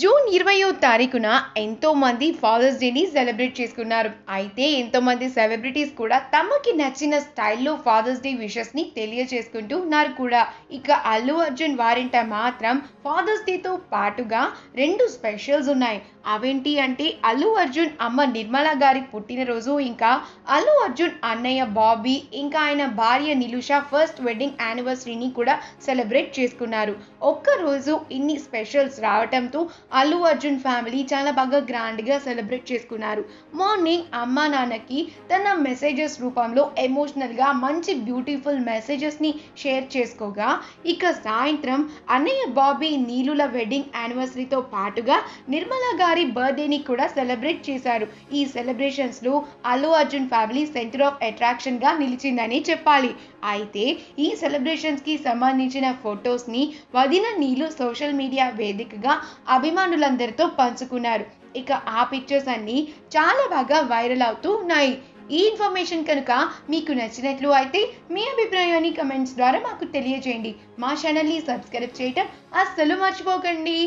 June 20వ తారీఖున ఎంతోమంది fathers డేని సెలబ్రేట్ చేసుకున్నారు. అయితే ఎంతోమంది సెలబ్రిటీస్ కూడా తమకి నచ్చిన స్టైల్లో ఫాదర్స్ డే విషెస్ని తెలియజేసుకుంటూ ఉన్నారు కూడా. ఇక అల్లు అర్జున్ వారింట మాత్రం ఫాదర్స్ డేతో పాటుగా రెండు స్పెషల్స్ ఉన్నాయి. అవేంటి అంటే అల్లు అర్జున్ అమ్మ నిర్మల గారి పుట్టినరోజు, ఇంకా అల్లు అర్జున్ అన్నయ్య బాబీ ఇంకా ఆయన భార్య నిలుష ఫస్ట్ వెడ్డింగ్ యానివర్సరీని కూడా సెలబ్రేట్ చేసుకున్నారు. ఒక్కరోజు ఇన్ని స్పెషల్స్ రావటంతో అల్లు అర్జున్ ఫ్యామిలీ చాలా బాగా గ్రాండ్గా సెలబ్రేట్ చేసుకున్నారు. మార్నింగ్ అమ్మా నాన్నకి తన మెసేజెస్ రూపంలో ఎమోషనల్గా మంచి బ్యూటిఫుల్ మెసేజెస్ని షేర్ చేసుకోగా, ఇక సాయంత్రం అన్నయ్య బాబీ నీలుల వెడ్డింగ్ యానివర్సరీతో పాటుగా నిర్మల గారి బర్త్డేని కూడా సెలబ్రేట్ చేశారు. ఈ సెలబ్రేషన్స్లో Allu Arjun family centre of అట్రాక్షన్గా నిలిచిందని చెప్పాలి. అయితే ఈ సెలబ్రేషన్స్కి సంబంధించిన ఫొటోస్ని వదిన నీలు సోషల్ మీడియా వేదికగా అభిమానులందరితో పంచుకున్నారు. ఇక ఆ పిక్చర్స్ అన్నీ చాలా బాగా వైరల్ అవుతూ ఉన్నాయి. ఈ ఇన్ఫర్మేషన్ కనుక మీకు నచ్చినట్లు అయితే మీ అభిప్రాయాన్ని కమెంట్స్ ద్వారా మాకు తెలియజేయండి. మా ఛానల్ని సబ్స్క్రైబ్ చేయటం అస్సలు మర్చిపోకండి.